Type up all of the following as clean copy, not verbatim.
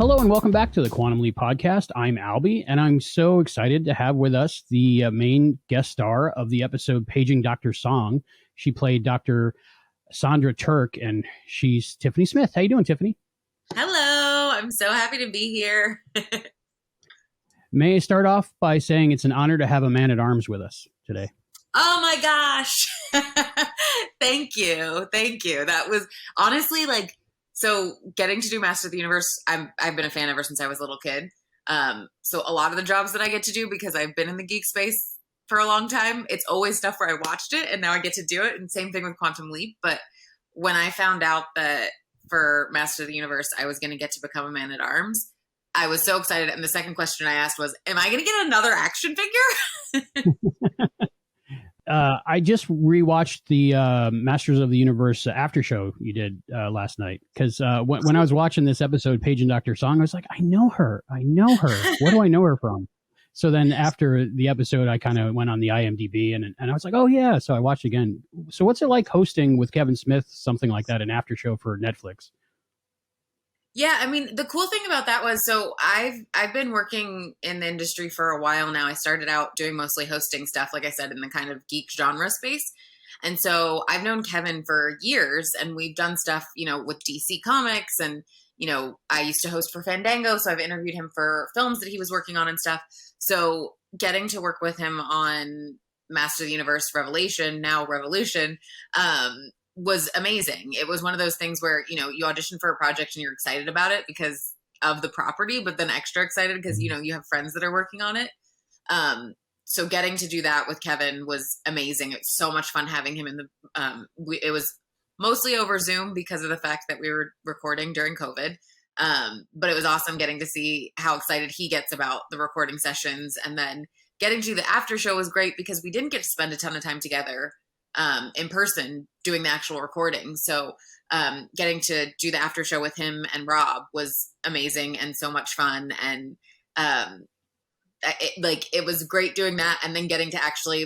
Hello and welcome back to the Quantum Leap Podcast. I'm Albie, and I'm so excited to have with us the main guest star of the episode, Paging Dr. Song. She played Dr. Sandra Turk, and she's Tiffany Smith. How you doing, Tiffany? Hello. I'm so happy to be here. May I start off by saying it's an honor to have a man-at-arms with us today. Oh my gosh. Thank you. Thank you. That was honestly so getting to do Master of the Universe, I've been a fan ever since I was a little kid. So a lot of the jobs that I get to do, because I've been in the geek space for a long time, it's always stuff where I watched it and now I get to do it. And same thing with Quantum Leap. But when I found out that for Master of the Universe, I was going to get to become a man-at-arms, I was so excited. And the second question I asked was, am I going to get another action figure? I just rewatched the Masters of the Universe after show you did last night, because when I was watching this episode, Paige and Dr. Song, I was like, I know her. What do I know her from? So then after the episode, I kind of went on the IMDb and I was like, oh yeah. So I watched again. So what's it like hosting with Kevin Smith, something like that, an after show for Netflix? Yeah, I mean, the cool thing about that was, so I've been working in the industry for a while now. I started out doing mostly hosting stuff, like I said, in the kind of geek genre space. And so I've known Kevin for years, and we've done stuff, with DC Comics, and, I used to host for Fandango, so I've interviewed him for films that he was working on and stuff. So getting to work with him on Master of the Universe Revelation, now Revolution, was amazing. It was one of those things where, you audition for a project and you're excited about it because of the property, but then extra excited because, you have friends that are working on it. So getting to do that with Kevin was amazing. It's so much fun having him in the, it was mostly over Zoom because of the fact that we were recording during COVID. But it was awesome getting to see how excited he gets about the recording sessions. And then getting to do the after show was great because we didn't get to spend a ton of time together in person doing the actual recording. So getting to do the after show with him and Rob was amazing and so much fun. And it was great doing that. And then getting to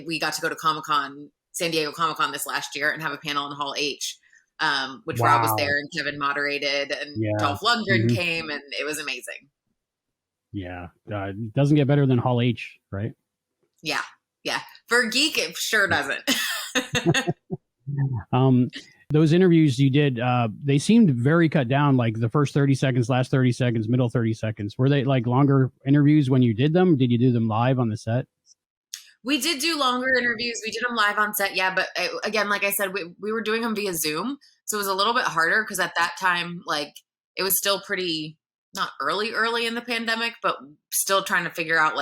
we got to go to Comic-Con, San Diego Comic-Con this last year and have a panel in Hall H, which Wow. Rob was there and Kevin moderated and Dolph Lundgren came, and it was amazing. Yeah. It doesn't get better than Hall H, right? Yeah. Yeah. For a geek, it sure doesn't. Those interviews you did, they seemed very cut down, like the first 30 seconds, last 30 seconds, middle 30 seconds. Were they like longer interviews when you did them? Did you do them live on the set? We did do longer interviews. We did them live on set. Yeah. But again, like I said, we were doing them via Zoom. So it was a little bit harder because at that time, it was still pretty, not early in the pandemic, but still trying to figure out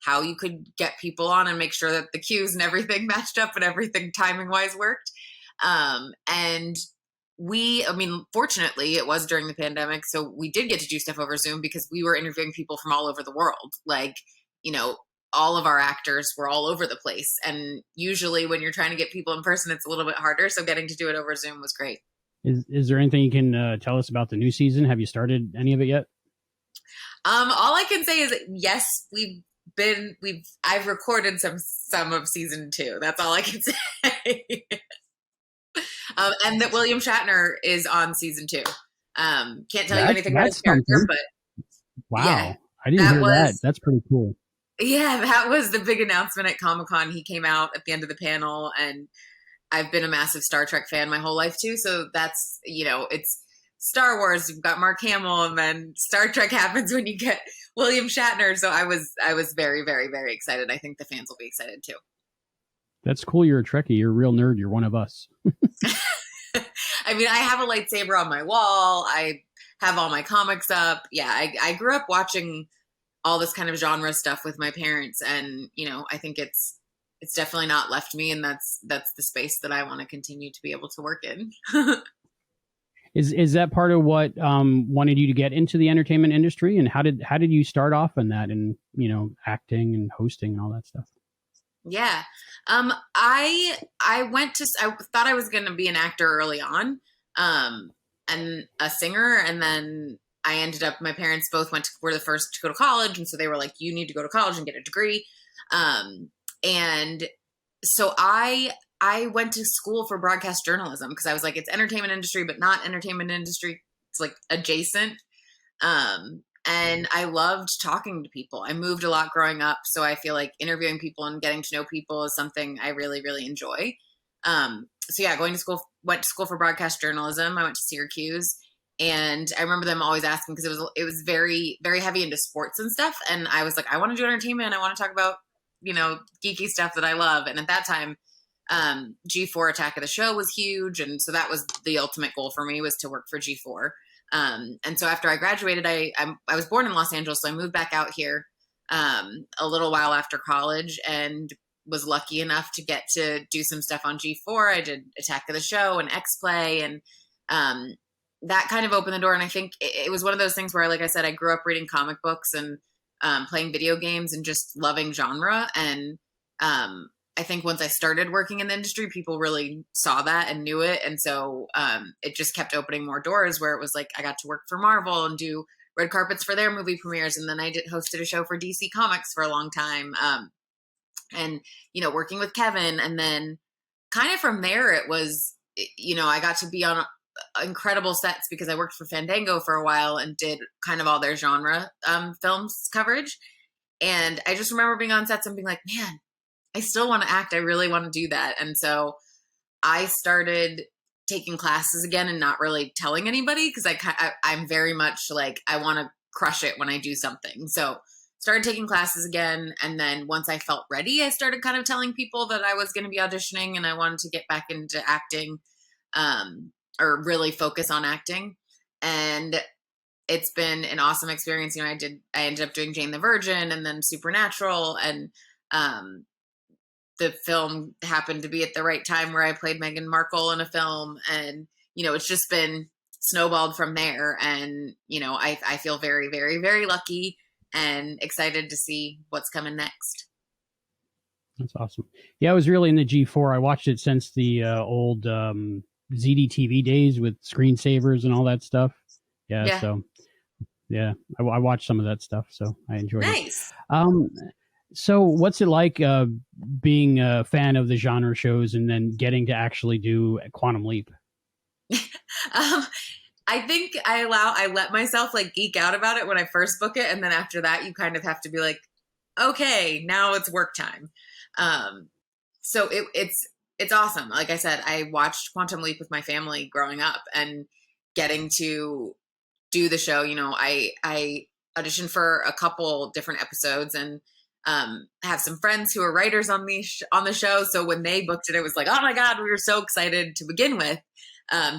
how you could get people on and make sure that the cues and everything matched up and everything timing wise worked. And fortunately it was during the pandemic. So we did get to do stuff over Zoom because we were interviewing people from all over the world. All of our actors were all over the place. And usually when you're trying to get people in person, it's a little bit harder. So getting to do it over Zoom was great. Is there anything you can tell us about the new season? Have you started any of it yet? All I can say is that, yes, I've recorded some of season 2. That's all I can say. And that William Shatner is on season 2. Can't tell you anything about his character, but wow, yeah, I didn't hear that. That's pretty cool. Yeah, that was the big announcement at Comic-Con. He came out at the end of the panel, and I've been a massive Star Trek fan my whole life too. So that's, it's Star Wars, you've got Mark Hamill, and then Star Trek happens when you get William Shatner. So I was very, very, very excited. I think the fans will be excited too. That's cool. You're a Trekkie. You're a real nerd. You're one of us. I have a lightsaber on my wall. I have all my comics up. Yeah, I grew up watching all this kind of genre stuff with my parents, and I think it's definitely not left me, and that's the space that I want to continue to be able to work in. Is that part of what wanted you to get into the entertainment industry, and how did you start off in that, and acting and hosting and all that stuff? Yeah. I thought I was going to be an actor early on, and a singer. And then I ended up, my parents both were the first to go to college. And so they were like, you need to go to college and get a degree. And so I went to school for broadcast journalism because I was like, it's entertainment industry, but not entertainment industry. It's adjacent. And I loved talking to people. I moved a lot growing up, so I feel like interviewing people and getting to know people is something I really, really enjoy. So yeah, went to school for broadcast journalism. I went to Syracuse, and I remember them always asking, because it was very, very heavy into sports and stuff. And I was like, I want to do entertainment. I want to talk about, geeky stuff that I love. And at that time, G4 Attack of the Show was huge. And so that was the ultimate goal for me, was to work for G4. And so after I graduated, I was born in Los Angeles, so I moved back out here a little while after college, and was lucky enough to get to do some stuff on G4. I did Attack of the Show and X-Play, and that kind of opened the door. And I think it was one of those things where, like I said, I grew up reading comic books and playing video games and just loving genre. And I think once I started working in the industry, people really saw that and knew it. And so it just kept opening more doors, where it was like I got to work for Marvel and do red carpets for their movie premieres. And then I hosted a show for DC Comics for a long time. And, working with Kevin. And then kind of from there, it was, I got to be on incredible sets, because I worked for Fandango for a while and did kind of all their genre films coverage. And I just remember being on sets and being like, man, I still want to act. I really want to do that. And so I started taking classes again and not really telling anybody, because I'm very much like, I want to crush it when I do something. So started taking classes again. And then once I felt ready, I started kind of telling people that I was going to be auditioning and I wanted to get back into acting, or really focus on acting. And it's been an awesome experience. I ended up doing Jane the Virgin and then Supernatural, and the film happened to be at the right time where I played Meghan Markle in a film. And, it's just been snowballed from there. And, I feel very, very, very lucky and excited to see what's coming next. That's awesome. Yeah, I was really into G4. I watched it since the old ZDTV days with screensavers and all that stuff. Yeah. So, yeah, I watched some of that stuff, so I enjoyed it. Nice. So what's it like being a fan of the genre shows and then getting to actually do Quantum Leap? I think I let myself like geek out about it when I first book it. And then after that, you kind of have to be like, okay, now it's work time. So it's awesome. Like I said, I watched Quantum Leap with my family growing up, and getting to do the show, I auditioned for a couple different episodes, and have some friends who are writers on the show. So when they booked it, it was like, oh my God, we were so excited to begin with,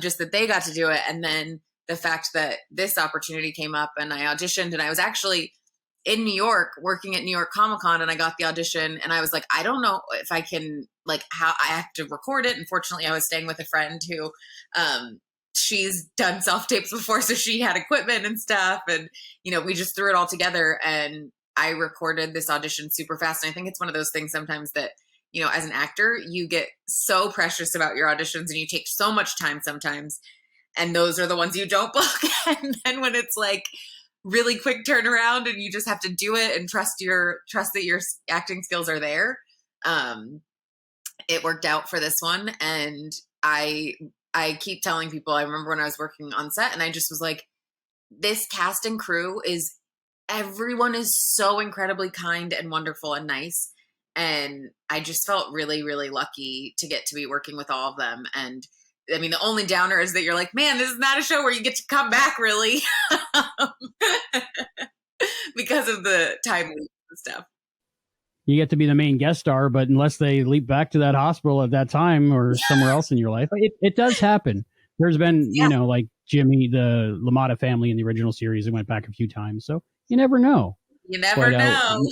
just that they got to do it. And then the fact that this opportunity came up, and I auditioned, and I was actually in New York working at New York Comic-Con, and I got the audition, and I was like, I don't know if I can, like, how I have to record it. Unfortunately, I was staying with a friend who, she's done self-tapes before, so she had equipment and stuff. And, we just threw it all together, and I recorded this audition super fast. And I think it's one of those things sometimes that, as an actor, you get so precious about your auditions, and you take so much time sometimes. And those are the ones you don't book. And then when it's like really quick turnaround and you just have to do it and trust that your acting skills are there. It worked out for this one. And I keep telling people, I remember when I was working on set, and I just was like, this cast and crew everyone is so incredibly kind and wonderful and nice. And I just felt really, really lucky to get to be working with all of them. And I mean, the only downer is that you're like, man, this is not a show where you get to come back, really, because of the time and stuff. You get to be the main guest star, but unless they leap back to that hospital at that time or somewhere else in your life, it does happen. There's been, like Jimmy, the LaMotta family in the original series, it went back a few times. So you never know. You never know.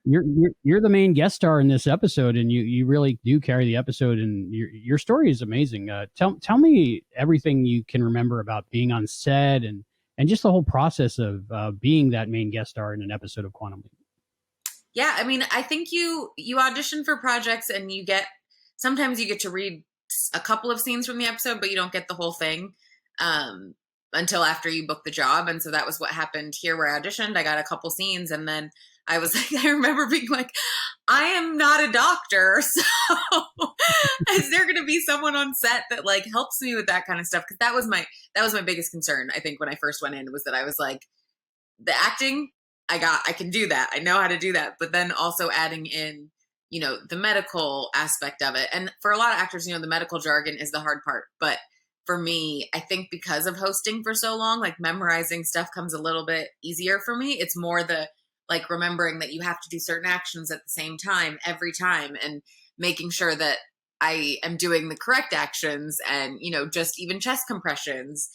You're the main guest star in this episode, and you really do carry the episode, and your story is amazing. Tell me everything you can remember about being on set and just the whole process of being that main guest star in an episode of Quantum Leap. Yeah, I mean, I think you audition for projects, and sometimes you get to read a couple of scenes from the episode, but you don't get the whole thing. Until after you book the job. And so that was what happened here where I auditioned. I got a couple scenes, and then I was like, I remember being like, I am not a doctor. So is there going to be someone on set that like helps me with that kind of stuff? Cause that was my biggest concern. I think when I first went in was that I was like, the acting, I can do that. I know how to do that. But then also adding in, the medical aspect of it. And for a lot of actors, the medical jargon is the hard part. But for me, I think because of hosting for so long, like memorizing stuff comes a little bit easier for me. It's more the like remembering that you have to do certain actions at the same time every time, and making sure that I am doing the correct actions, and, just even chest compressions.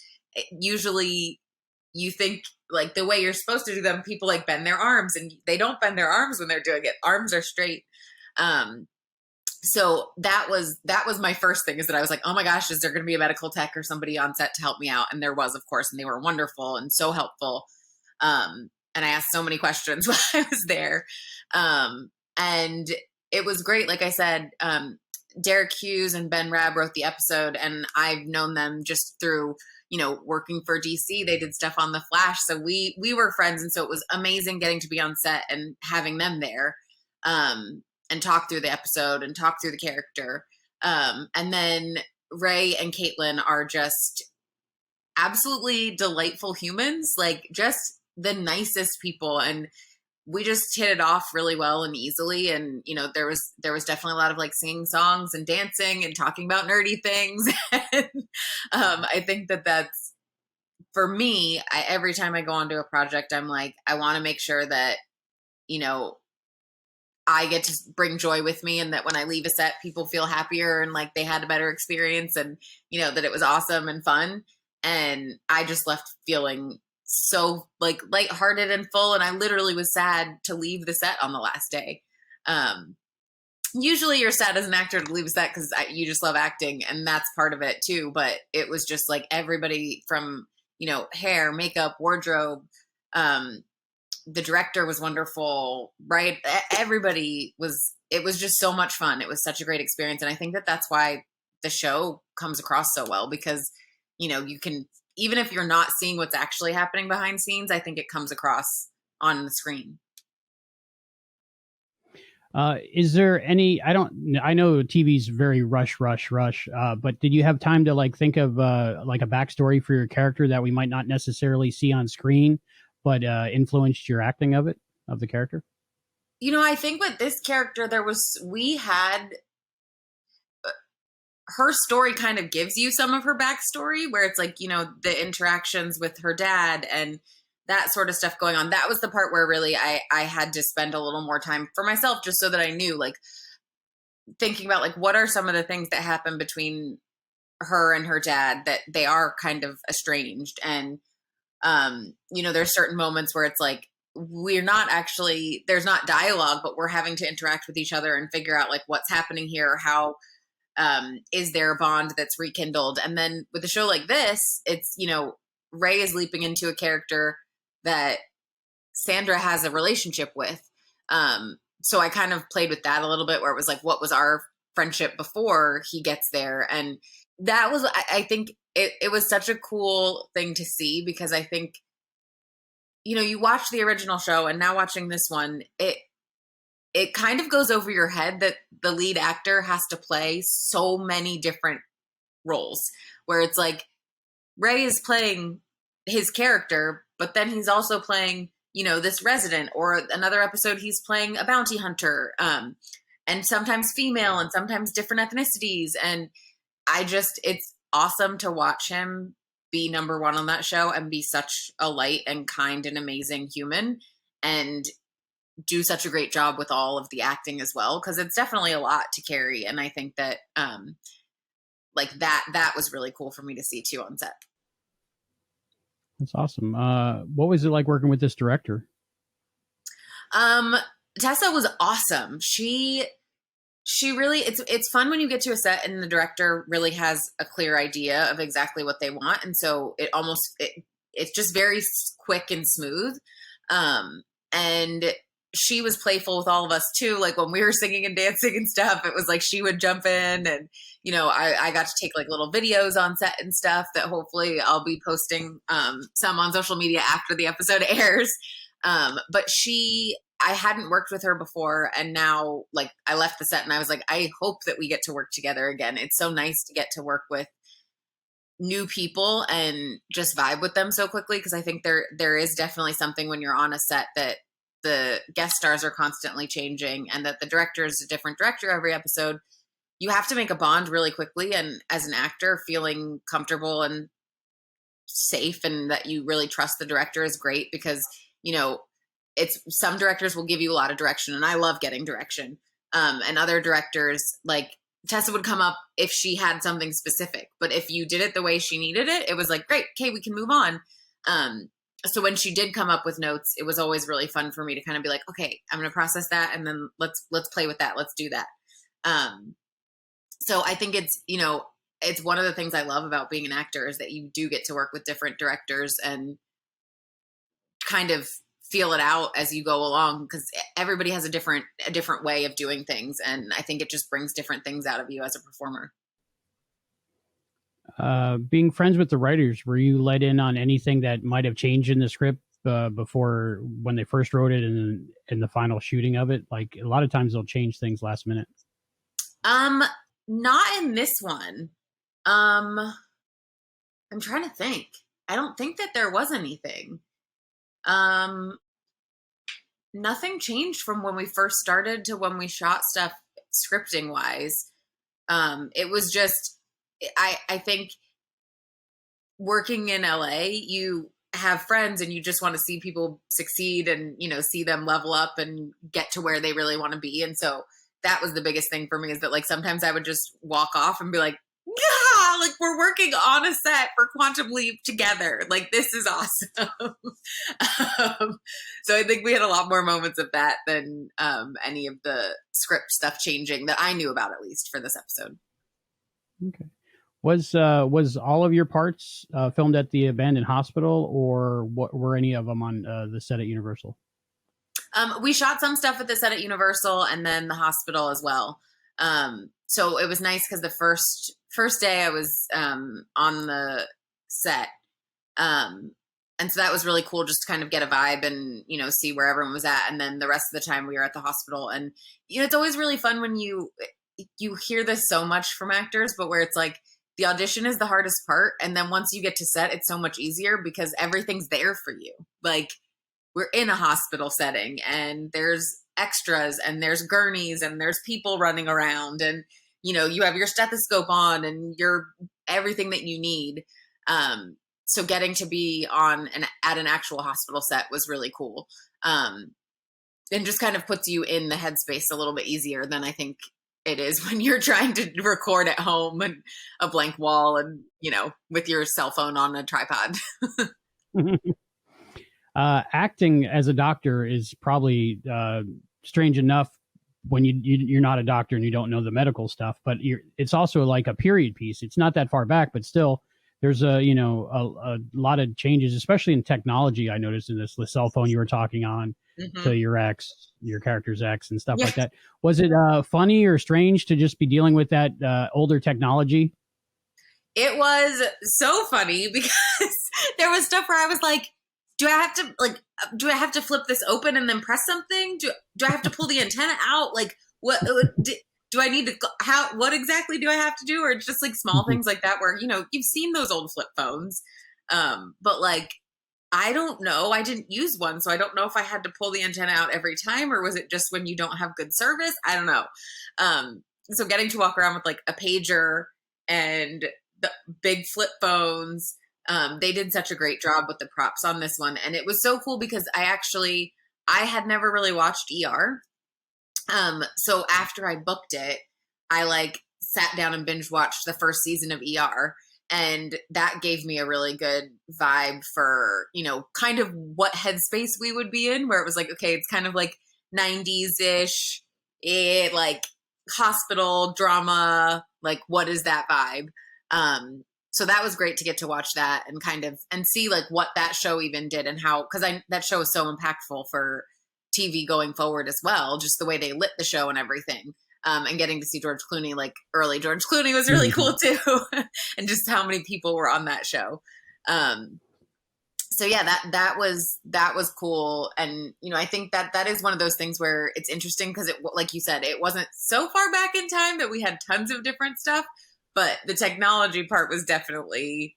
Usually you think like the way you're supposed to do them, people like bend their arms, and they don't bend their arms when they're doing it. Arms are straight. So that was my first thing, is that I was like, oh my gosh, is there going to be a medical tech or somebody on set to help me out? And there was, of course, and they were wonderful and so helpful. And I asked so many questions while I was there. And it was great. Like I said, Derek Hughes and Ben Rabb wrote the episode, and I've known them just through, working for DC. They did stuff on The Flash. So we were friends. And so it was amazing getting to be on set and having them there, and talk through the episode and talk through the character. And then Ray and Caitlin are just absolutely delightful humans, like just the nicest people. And we just hit it off really well and easily. And, there was definitely a lot of like singing songs and dancing and talking about nerdy things. And, I think that's, for me, every time I go onto a project, I'm like, I want to make sure that, I get to bring joy with me, and that when I leave a set, people feel happier and like they had a better experience, and, that it was awesome and fun. And I just left feeling so like lighthearted and full. And I literally was sad to leave the set on the last day. Usually you're sad as an actor to leave a set because you just love acting, and that's part of it too. But it was just like everybody from, hair, makeup, wardrobe, the director was wonderful, right? Everybody was, it was just so much fun. It was such a great experience. And I think that's why the show comes across so well, because, you can, even if you're not seeing what's actually happening behind scenes, I think it comes across on the screen. Is there any, I know TV's very rush, but did you have time to like think of like a backstory for your character that we might not necessarily see on screen, but influenced your acting of the character? I think with this character, we had, her story kind of gives you some of her backstory, where it's like, the interactions with her dad and that sort of stuff going on. That was the part where really I had to spend a little more time for myself, just so that I knew, like, thinking about like, what are some of the things that happen between her and her dad, that they are kind of estranged. And, there's certain moments where it's like, there's not dialogue, but we're having to interact with each other and figure out like what's happening here, how, is there a bond that's rekindled. And then with a show like this, it's, Ray is leaping into a character that Sandra has a relationship with. So I kind of played with that a little bit, where it was like, what was our friendship before he gets there? And that was, I think it was such a cool thing to see, because I think, you watch the original show and now watching this one, it kind of goes over your head that the lead actor has to play so many different roles, where it's like Ray is playing his character, but then he's also playing, this resident, or another episode he's playing a bounty hunter, and sometimes female and sometimes different ethnicities. And it's awesome to watch him be number one on that show and be such a light and kind and amazing human, and do such a great job with all of the acting as well, because it's definitely a lot to carry. And I think that like that was really cool for me to see too on set. That's awesome. What was it like working with this director? Tessa was awesome. She really, it's fun when you get to a set and the director really has a clear idea of exactly what they want. And so it's just very quick and smooth. And she was playful with all of us too. Like when we were singing and dancing and stuff, it was like she would jump in, and, I got to take like little videos on set and stuff that hopefully I'll be posting some on social media after the episode airs. But I hadn't worked with her before, and now like I left the set and I was like, I hope that we get to work together again. It's so nice to get to work with, new people and just vibe with them so quickly. Cause I think there is definitely something when you're on a set that the guest stars are constantly changing and that the director is a different director every episode. You have to make a bond really quickly. And as an actor, feeling comfortable and safe and that you really trust the director is great because, it's some directors will give you a lot of direction and I love getting direction. And other directors, like Tessa would come up if she had something specific, but if you did it the way she needed it, it was like, great, okay, we can move on. So when she did come up with notes, it was always really fun for me to kind of be like, okay, I'm going to process that. And then let's play with that. Let's do that. So I think it's one of the things I love about being an actor is that you do get to work with different directors and kind of feel it out as you go along because everybody has a different way of doing things. And I think it just brings different things out of you as a performer. Being friends with the writers, were you let in on anything that might have changed in the script before when they first wrote it and in the final shooting of it? Like a lot of times they'll change things last minute. Not in this one. I'm trying to think. I don't think that there was anything. Nothing changed from when we first started to when we shot stuff scripting wise. It was just, I think working in LA, you have friends and you just want to see people succeed and, see them level up and get to where they really want to be. And so that was the biggest thing for me is that like, sometimes I would just walk off and be like, yeah, like we're working on a set for Quantum Leap together. Like, this is awesome. So I think we had a lot more moments of that than any of the script stuff changing that I knew about, at least for this episode. Okay. Was all of your parts filmed at the abandoned hospital, or what were any of them on the set at Universal? We shot some stuff at the set at Universal and then the hospital as well. So it was nice because the first day I was on the set. And so that was really cool just to kind of get a vibe and, see where everyone was at. And then the rest of the time we were at the hospital. And, it's always really fun when you hear this so much from actors, but where it's like the audition is the hardest part. And then once you get to set, it's so much easier because everything's there for you. Like, we're in a hospital setting and there's extras and there's gurneys and there's people running around and, you have your stethoscope on and your everything that you need. So getting to be at an actual hospital set was really cool. And just kind of puts you in the headspace a little bit easier than I think it is when you're trying to record at home and a blank wall and, with your cell phone on a tripod. Acting as a doctor is probably strange enough when you're not a doctor and you don't know the medical stuff, but it's also like a period piece. It's not that far back, but still there's a lot of changes, especially in technology. I noticed in the cell phone you were talking on to your character's ex and stuff like that. Was it funny or strange to just be dealing with that older technology? It was so funny because there was stuff where I was like, do I have to flip this open and then press something? Do I have to pull the antenna out? Like, what do I need to, what exactly do I have to do? Or just like small things like that where, you've seen those old flip phones. But like, I don't know. I didn't use one. So I don't know if I had to pull the antenna out every time or was it just when you don't have good service? I don't know. So getting to walk around with like a pager and the big flip phones, they did such a great job with the props on this one. And it was so cool because I had never really watched ER. So after I booked it, I like sat down and binge watched the first season of ER. And that gave me a really good vibe for, kind of what headspace we would be in, where it was like, okay, it's kind of like 90s-ish, like hospital drama, like what is that vibe? So that was great to get to watch that and kind of, and see like what that show even did and how, cause that show is so impactful for TV going forward as well. Just the way they lit the show and everything. And getting to see George Clooney, like early George Clooney was really cool too. And just how many people were on that show. So yeah, that was cool. And, I think that is one of those things where it's interesting because it, like you said, it wasn't so far back in time that we had tons of different stuff, but the technology part was definitely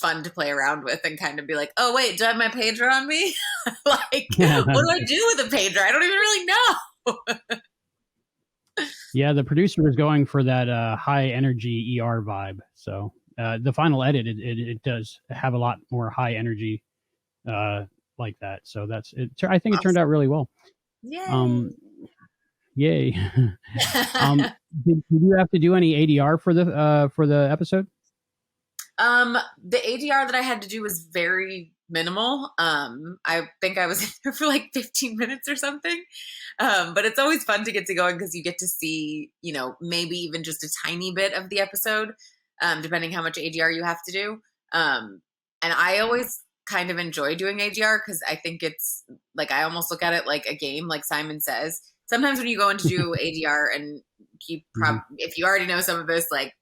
fun to play around with and kind of be like, oh wait, do I have my pager on me? Like, what do I do with a pager? I don't even really know. Yeah, the producer was going for that high energy ER vibe. So the final edit, it does have a lot more high energy like that. So that's it. I think it turned out really well. Yay! Yay! Did you have to do any ADR for the episode? The ADR that I had to do was very minimal. I think I was in there for like 15 minutes or something. But it's always fun to get to going because you get to see, maybe even just a tiny bit of the episode, depending how much ADR you have to do. And I always kind of enjoy doing ADR because I think it's like, I almost look at it like a game, like Simon says. Sometimes when you go in to do ADR and if you already know some of this, like,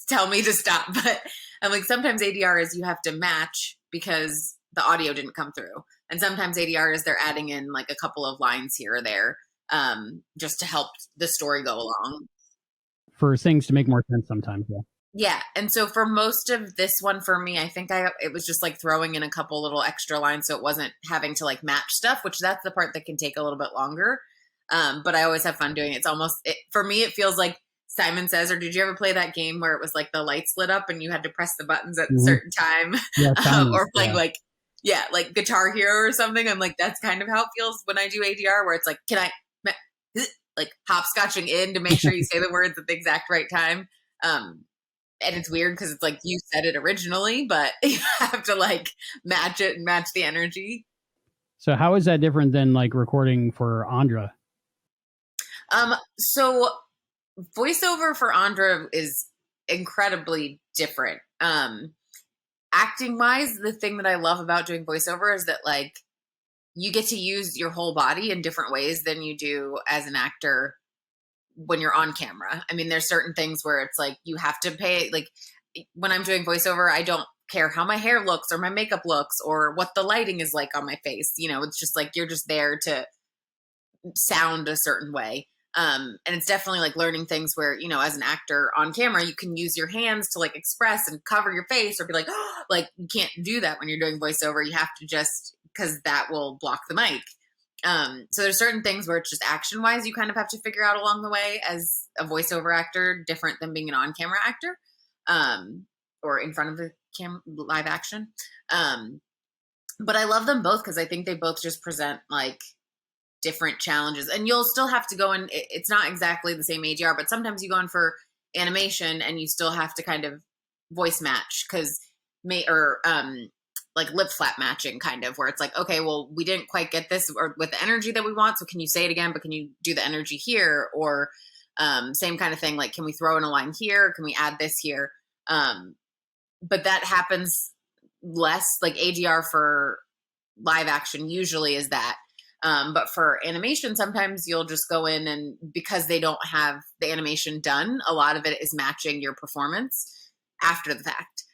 tell me to stop. But I'm like, sometimes ADR is you have to match because the audio didn't come through. And sometimes ADR is they're adding in like a couple of lines here or there, just to help the story go along. For things to make more sense sometimes, yeah. Yeah. And so for most of this one for me, I think it was just like throwing in a couple little extra lines so it wasn't having to like match stuff, which that's the part that can take a little bit longer. But I always have fun doing it. It's almost, for me, it feels like Simon Says, or did you ever play that game where it was like the lights lit up and you had to press the buttons at a certain time? Yeah, or playing like Guitar Hero or something. I'm like, that's kind of how it feels when I do ADR, where it's like, can I like hopscotching in to make sure you say the words at the exact right time? And it's weird because it's like you said it originally, but you have to like match it and match the energy. So how is that different than like recording for Andra? So voiceover for Andra is incredibly different. Acting wise, the thing that I love about doing voiceover is that like you get to use your whole body in different ways than you do as an actor when you're on camera. I mean, there's certain things where it's like you have to pay, like when I'm doing voiceover, I don't care how my hair looks or my makeup looks or what the lighting is like on my face. It's just like you're just there to sound a certain way. And it's definitely like learning things where, as an actor on camera, you can use your hands to like express and cover your face or be like, oh, like you can't do that when you're doing voiceover. You have to just, because that will block the mic. So there's certain things where it's just action wise, you kind of have to figure out along the way as a voiceover actor, different than being an on-camera actor, or in front of the live action. But I love them both because I think they both just present like different challenges, and you'll still have to go in. It's not exactly the same ADR, but sometimes you go in for animation and you still have to kind of voice match like lip flap matching kind of, where it's like, okay, well, we didn't quite get this or with the energy that we want. So can you say it again, but can you do the energy here? Or same kind of thing. Like, can we throw in a line here? Can we add this here? But that happens less. Like ADR for live action usually is that. But for animation, sometimes you'll just go in and because they don't have the animation done, a lot of it is matching your performance after the fact.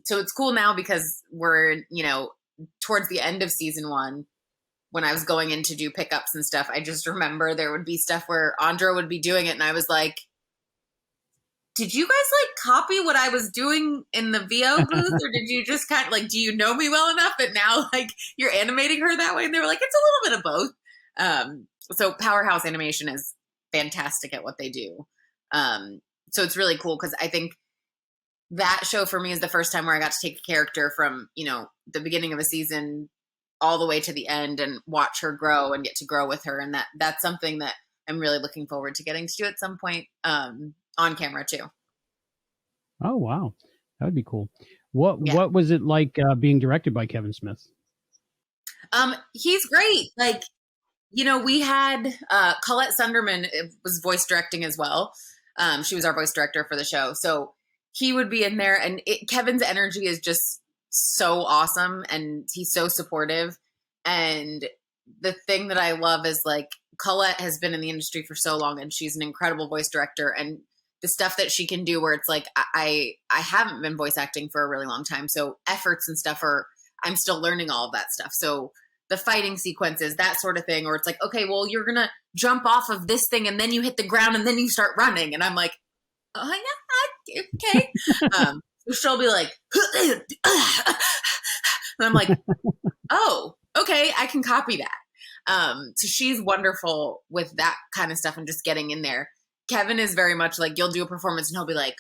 So it's cool now because we're, towards the end of season 1, when I was going in to do pickups and stuff, I just remember there would be stuff where Andra would be doing it. And I was like, did you guys like copy what I was doing in the VO booth? Or did you just kind of like, do you know me well enough that now like you're animating her that way? And they were like, it's a little bit of both. So Powerhouse Animation is fantastic at what they do. So it's really cool because I think that show for me is the first time where I got to take a character from, the beginning of a season all the way to the end and watch her grow and get to grow with her. And that's something that I'm really looking forward to getting to do at some point on camera too. Oh, wow. That would be cool. What was it like being directed by Kevin Smith? He's great. Like, we had Colette Sunderman was voice directing as well. She was our voice director for the show. So he would be in there and Kevin's energy is just so awesome and he's so supportive. And the thing that I love is like Colette has been in the industry for so long and she's an incredible voice director, and the stuff that she can do where it's like, I haven't been voice acting for a really long time. So efforts and stuff I'm still learning all of that stuff. So the fighting sequences, that sort of thing, or it's like, okay, well, you're going to jump off of this thing and then you hit the ground and then you start running. And I'm like, oh yeah, okay. So she'll be like, and I'm like, oh, okay, I can copy that. So she's wonderful with that kind of stuff and just getting in there. Kevin is very much like, you'll do a performance and he'll be like,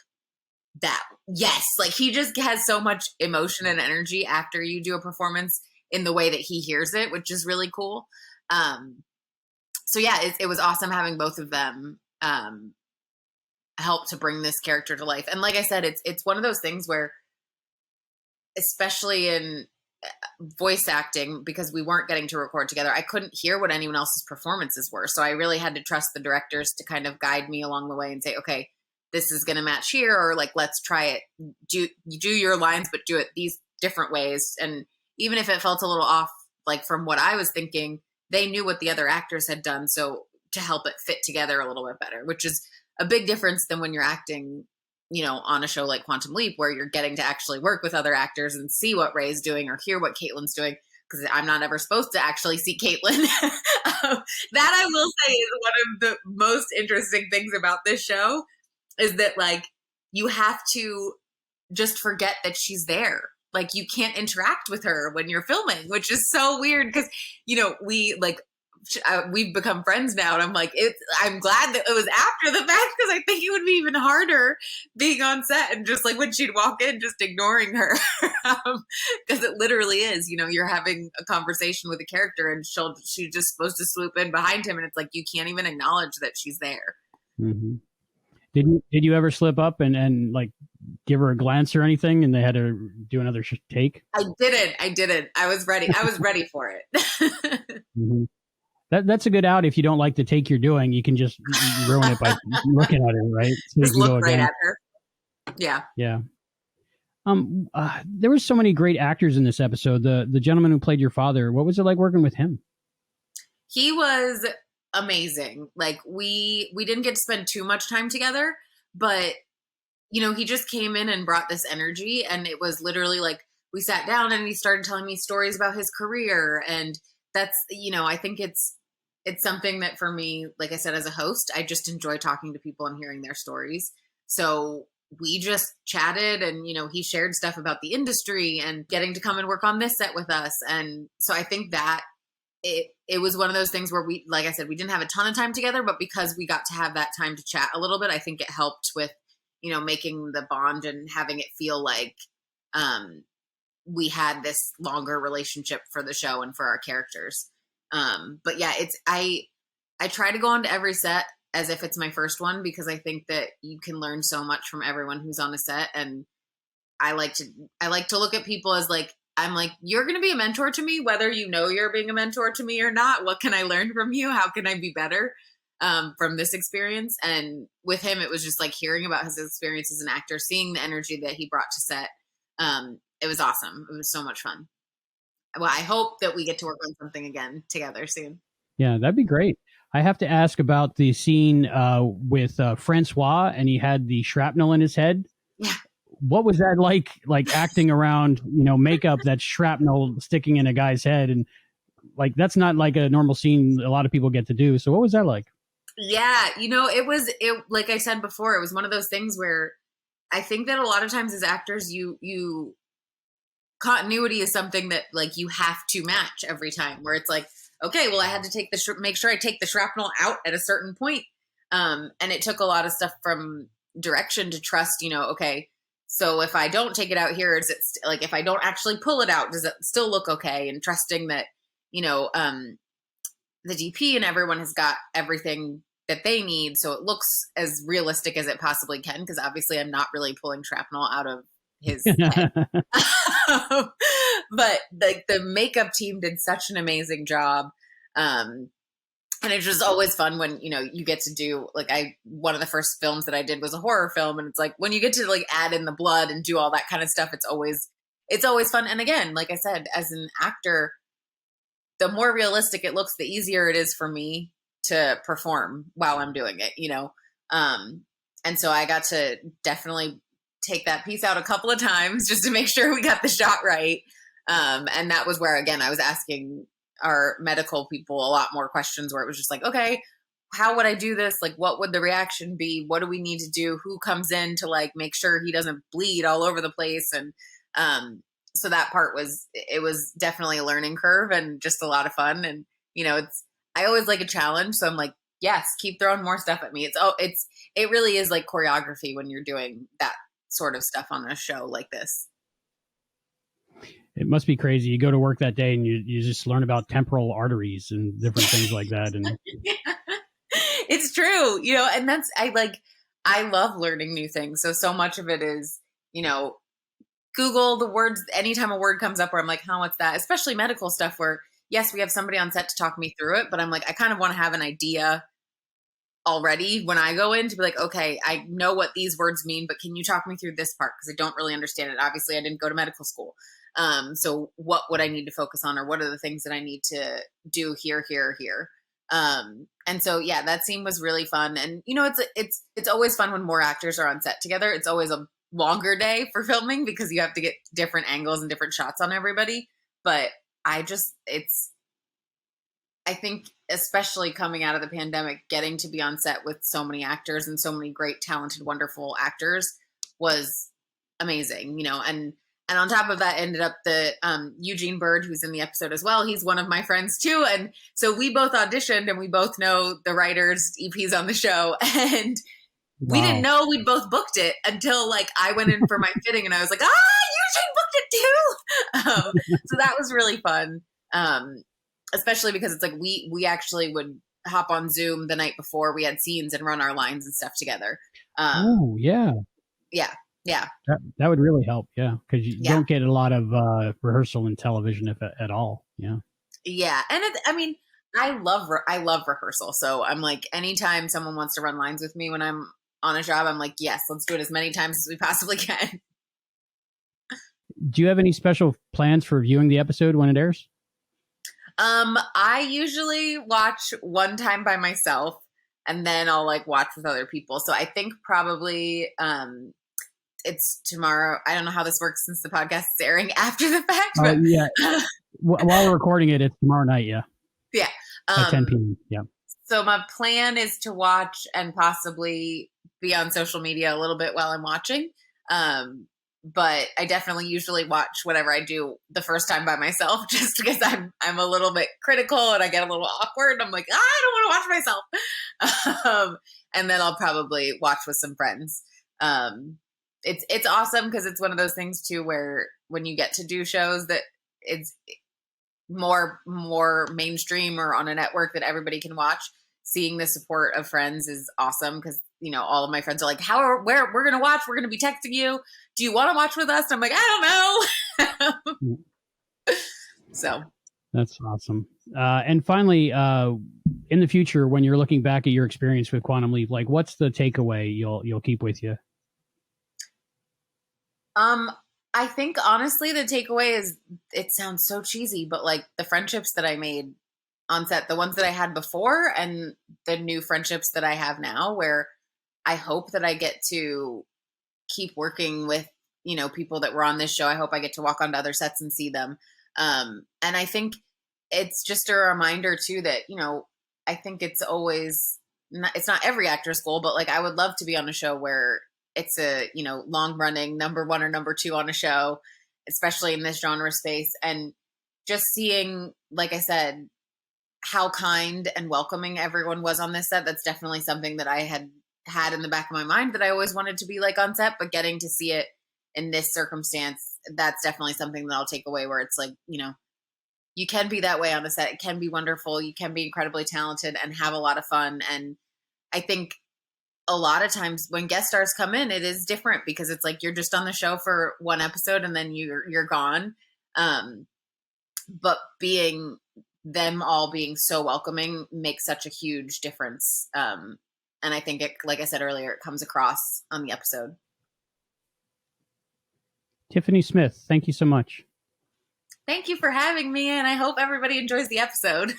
that, yes. Like he just has so much emotion and energy after you do a performance in the way that he hears it, which is really cool. So yeah, it was awesome having both of them help to bring this character to life. And like I said, it's one of those things where, especially in voice acting, because we weren't getting to record together, I couldn't hear what anyone else's performances were. So I really had to trust the directors to kind of guide me along the way and say, okay, this is going to match here, or like, let's try it. Do your lines, but do it these different ways. And even if it felt a little off, like from what I was thinking, they knew what the other actors had done. So to help it fit together a little bit better, which is a big difference than when you're acting, you know, on a show like Quantum Leap, where you're getting to actually work with other actors and see what Ray's doing or hear what Caitlin's doing. Because I'm not ever supposed to actually see Caitlin. That I will say is one of the most interesting things about this show, is that like you have to just forget that she's there. Like you can't interact with her when you're filming, which is so weird because, you know, we've become friends now, and I'm like, I'm glad that it was after the fact, because I think it would be even harder being on set and just like when she'd walk in, just ignoring her, because it literally is, you know, you're having a conversation with a character and she's just supposed to swoop in behind him, and it's like you can't even acknowledge that she's there. Mm-hmm. Did you ever slip up and like give her a glance or anything, and they had to do another take? I didn't. I was ready. I was ready for it. Mm-hmm. That's a good out. If you don't like the take you're doing, you can just ruin it by looking at her, right? So just look right at her. Yeah. Yeah. There were so many great actors in this episode. The gentleman who played your father, what was it like working with him? He was amazing. Like we didn't get to spend too much time together, but you know, he just came in and brought this energy, and it was literally like we sat down and he started telling me stories about his career. And that's, you know, I think it's something that for me, like I said, as a host, I just enjoy talking to people and hearing their stories. So we just chatted, and, you know, he shared stuff about the industry and getting to come and work on this set with us. And so I think that it was one of those things where we, like I said, we didn't have a ton of time together, but because we got to have that time to chat a little bit, I think it helped with, you know, making the bond and having it feel like we had this longer relationship for the show and for our characters. But yeah, I try to go onto every set as if it's my first one, because I think that you can learn so much from everyone who's on a set. And I like to look at people as like, I'm like, you're going to be a mentor to me, whether you know you're being a mentor to me or not. What can I learn from you? How can I be better from this experience? And with him, it was just like hearing about his experience as an actor, seeing the energy that he brought to set. It was awesome. It was so much fun. Well, I hope that we get to work on something again together soon. Yeah, that'd be great. I have to ask about the scene with Francois, and he had the shrapnel in his head. Yeah. What was that like acting around, you know, makeup that's shrapnel sticking in a guy's head? And like, that's not like a normal scene a lot of people get to do. So what was that like? Yeah, you know, it like I said before, it was one of those things where I think that a lot of times as actors, you continuity is something that like you have to match every time, where it's like, okay, well, I had to make sure I take the shrapnel out at a certain point. And it took a lot of stuff from direction to trust, you know, okay, so if I don't take it out here, is it like, if I don't actually pull it out, does it still look okay? And trusting that, you know, the DP and everyone has got everything that they need, so it looks as realistic as it possibly can, because obviously I'm not really pulling shrapnel out of his head. But like the makeup team did such an amazing job. And it's just always fun when, you know, you get to do like one of the first films that I did was a horror film. And it's like when you get to like add in the blood and do all that kind of stuff, it's always fun. And again, like I said, as an actor, the more realistic it looks, the easier it is for me to perform while I'm doing it, you know? And so I got to definitely take that piece out a couple of times just to make sure we got the shot right. And that was where, again, I was asking our medical people a lot more questions, where it was just like, okay, how would I do this? Like, what would the reaction be? What do we need to do? Who comes in to like make sure he doesn't bleed all over the place? And so that part was definitely a learning curve and just a lot of fun. And I always like a challenge, so I'm like, yes, keep throwing more stuff at me. It really is like choreography when you're doing that sort of stuff on a show like this. It must be crazy. You go to work that day and you just learn about temporal arteries and different things like that. And yeah. It's true, and I love learning new things. So much of it is, Google the words anytime a word comes up where I'm like, huh, what's that? Especially medical stuff where, yes, we have somebody on set to talk me through it, but I'm like, I kind of want to have an idea already when I go in to be like, okay, I know what these words mean, but can you talk me through this part? Because I don't really understand it. Obviously, I didn't go to medical school. So what would I need to focus on, or what are the things that I need to do here, here, here? And so, yeah, that scene was really fun. And, it's always fun when more actors are on set together. It's always a longer day for filming because you have to get different angles and different shots on everybody. But I think especially coming out of the pandemic, getting to be on set with so many actors and so many great, talented, wonderful actors was amazing, and on top of that ended up the Eugene Bird, who's in the episode as well. He's one of my friends too. And so we both auditioned and we both know the writers, EPs on the show. And we didn't know we'd both booked it until like I went in for my fitting and I was like, Eugene booked it too. So that was really fun. Especially because it's like we actually would hop on Zoom the night before we had scenes and run our lines and stuff together. Yeah. Yeah. That would really help. Yeah. Because you don't get a lot of rehearsal in television, if at all. Yeah. Yeah. And I love rehearsal. So I'm like, anytime someone wants to run lines with me when I'm on a job, I'm like, yes, let's do it as many times as we possibly can. Do you have any special plans for viewing the episode when it airs? I usually watch one time by myself and then I'll like watch with other people. So I think probably, it's tomorrow. I don't know how this works since the podcast is airing after the fact. But yeah. While we're recording it, it's tomorrow night. Yeah. Yeah. At 10 p.m. Yeah. So my plan is to watch and possibly be on social media a little bit while I'm watching. But I definitely usually watch whatever I do the first time by myself, just because I'm a little bit critical and I get a little awkward. I'm like, I don't want to watch myself. And then I'll probably watch with some friends. It's awesome because it's one of those things too, where when you get to do shows that it's more mainstream or on a network that everybody can watch, seeing the support of friends is awesome. Cause all of my friends are like, where we're going to watch, we're going to be texting you. Do you want to watch with us? And I'm like, I don't know. So that's awesome. And finally, in the future, when you're looking back at your experience with Quantum Leap, like what's the takeaway you'll keep with you? I think honestly, the takeaway is, it sounds so cheesy, but like the friendships that I made on set, the ones that I had before and the new friendships that I have now, where I hope that I get to keep working with, people that were on this show. I hope I get to walk onto other sets and see them. And I think it's just a reminder too that, I think it's always it's not every actor's goal, but like, I would love to be on a show where it's a, long running number one or number two on a show, especially in this genre space. And just seeing, like I said, how kind and welcoming everyone was on this set. That's definitely something that I had in the back of my mind that I always wanted to be like on set, but getting to see it in this circumstance, that's definitely something that I'll take away, where it's like, you can be that way on a set. It can be wonderful. You can be incredibly talented and have a lot of fun. And I think a lot of times when guest stars come in, it is different because it's like, you're just on the show for one episode and then you're gone. But them all being so welcoming makes such a huge difference. And I think it, like I said earlier, it comes across on the episode. Tiffany Smith, thank you so much. Thank you for having me, and I hope everybody enjoys the episode.